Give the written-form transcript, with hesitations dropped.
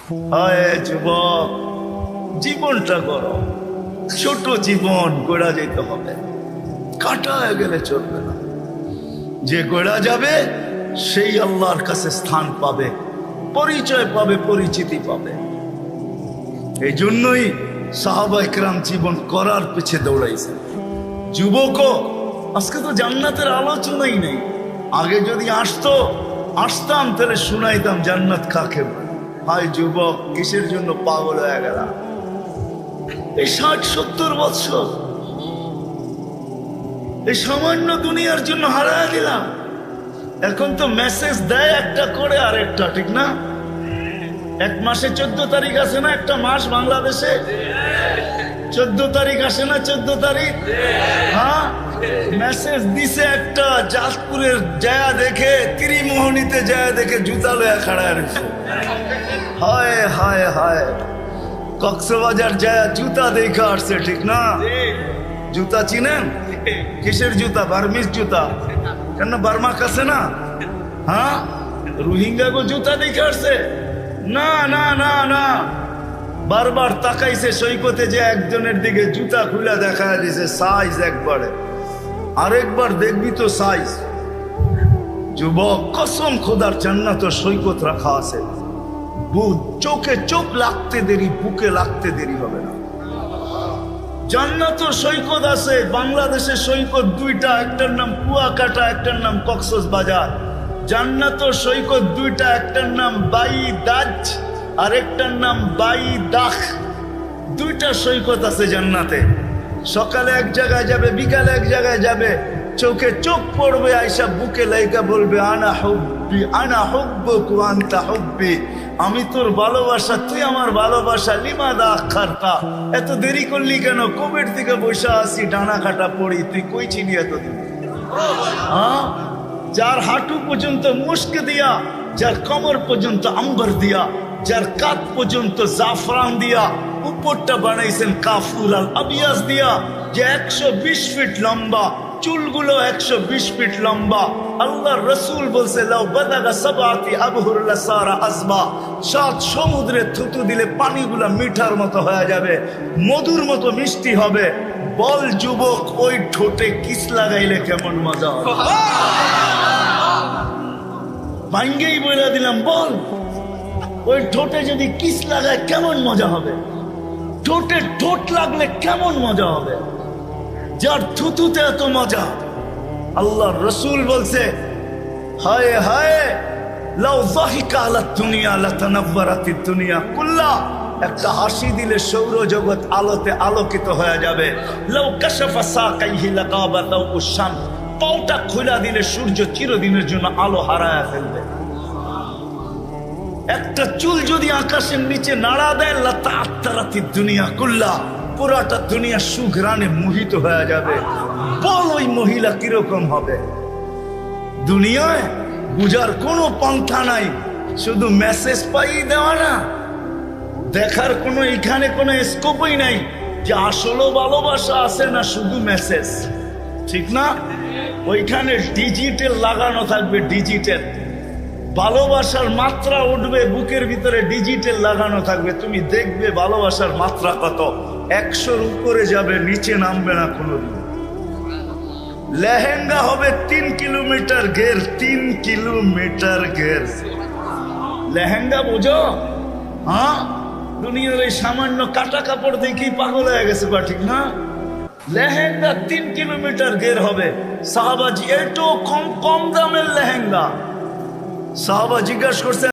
হায় যুবক, জীবনটা করো, ছোট জীবন গড়া যেতে হবে, কাটা হয়ে গেলে চলবে না। যে গড়া যাবে সেই আল্লাহর কাছে স্থান পাবে, পরিচয় পাবে, পরিচিতি পাবে। এই জন্যই সাহাবা ইকরাম জীবন করার পিছে দৌড়াইছে। যুবকও আজকে তো জান্নাতের আলোচনাই নেই। আগে যদি আসতাম তাহলে শুনাইতাম জান্নাত কাকে বলে। হায় যুবক, কিসের জন্য পাগল হয়ে গেল? এই 60-70 বছর এই সামান্য দুনিয়ার জন্য হারায় দিলাম। এখন তো মেসেজ দেয় একটা করে আরেকটা, ঠিক না? এক মাসে 14 তারিখ আসে না? একটা মাস বাংলাদেশে 14 তারিখ আসে না? 14 তারিখ, হ্যাঁ। মেসেজ দিছে একটা, জাজপুরের জায়া দেখে, ত্রিমোহনীতে জায়া দেখে জুতা লয়া খাড়া রয়েছে। হায় হায় হায়, কক্সবাজার জায়া জুতা দেখা আসছে, ঠিক না? জুতা চিনেন? কিসের জুতা? বার্মিস জুতা। কেন বার্মা কাছে না? হ্যাঁ, রোহিঙ্গা গো জুতা দেখে আসছে? না না না না, বারবার তাকাইছে সৈকতে, যে একজনের দিকে জুতা খুলে দেখা দিছে সাইজ একবারে, আরেকবার দেখবি তো সাইজ। যুবক, কসম খোদার, জান্নাত সৈকত রাখা আছে। চোখে চোখ লাগতে দেরি, বুকে লাগতে দেরি হবে না। জান্নাত সৈকত আছে। বাংলাদেশে সৈকত দুইটা, একটার নাম কুয়াকাটা, একটার নাম কক্সবাজার। জান্নাত সৈকত দুইটা, একটার নাম বাইদাজ আর একটার নাম বাইদাখ। দুইটা সৈকত আছে জান্নাতে। সকালে এক জায়গায় যাবে, বিকালে এক জায়গায় যাবে, চোখে চোখ পড়বে, আয়সা বুকে লাইকা বলবে আনা হুব্বি আনা হুব্বুক ওয়া আনতা হুব্বি, আমি তোর ভালোবাসা, তুই আমার ভালোবাসা। লিমাদা আখারতা, এত দেরি করলি কেন? কোভিড থেকে বসে আসি, ডানা কাটা পড়ি, তুই কই ছিলি এতদিন? হ্যাঁ, যার হাঁটু পর্যন্ত মুস্ক দিয়া, যার কমর পর্যন্ত আম্বর দিয়া, যার কাঁধ পর্যন্ত জাফরান দিয়া, উপরটা বানাইছেন কাফুর আল আবিয়াস দিয়া, যে 120 ফিট লম্বা, চুলগুলো 120 ফিট লম্বা। আল্লাহর রাসূল বলছে লাউ বাদাগা সাবাতি আবহুর লাসারা আসবা, 7 সমুদ্রে থুতু দিলে পানিগুলো মিঠার মতো হয়ে যাবে, মধুর মতো মিষ্টি হবে। বল যুবক, ওই ঠোঁটে কিস লাগাইলে কেমন মজা হবে? ভাঙ্গেই বলে দিলাম, বল ওই ঠোঁটে যদি কিস লাগায় কেমন মজা হবে? ঠোঁটে ঠোঁট লাগলে কেমন মজা হবে? যার থুতুতে এত মজা। আল্লাহ রসুল বলছে হায় হায় লাউ যাহিকা আলা দুনিয়া লাতানাওয়ারাতিদ দুনিয়া কুল্লা, একটা হাসি দিলে সৌরজগৎ আলোতে আলোকিত হয়ে যাবে। লাউ কাশাফা সাকাইহি লাগাবাতাউ শামস, পাউটা খোলা দিলে সূর্য চিরদিনের জন্য আলো হারায় ফেলবে। একটা চুল যদি আকাশের নিচে নাড়া দেয় লাতাআত্তারাতিদ দুনিয়া কুল্লা, পুরাটা দুনিয়া সুঘ্রাণে মোহিত হয়ে যাবে। বল ওই মহিলা কিরকম হবে? দুনিয়ায় বুঝার কোনো পন্থা নাই, শুধু মেসেজ পাই দেওয়া না, দেখার কোনো এখানে কোনো স্কোপই নাই যে আসলে ভালোবাসা আছে না শুধু মেসেজ, ঠিক না? ওইখানে ডিজিটাল লাগানো থাকবে, ডিজিটাল ভালোবাসার মাত্রা উঠবে বুকের ভিতরে, ডিজিটাল লাগানো থাকবে। তুমি দেখবে ভালোবাসার মাত্রা কত, 100-র উপরে যাবে, নিচে নামবে না কোনোদিন। লেহেঙ্গা হবে 3 কিলোমিটার ঘের, 3 কিলোমিটার ঘের লেহেঙ্গা, বোঝো? হ্যাঁ, দুনিয়ার এই সামান্য কাটা কাপড় দেখেই পাগল হয়ে গেছে, বা ঠিক না? লেহেঙ্গা 3 কিলোমিটার ঘের হবে। সাহাবাজি, এটো কম কম দামের লেহেঙ্গা। সাহাবা জিজ্ঞাসা করছে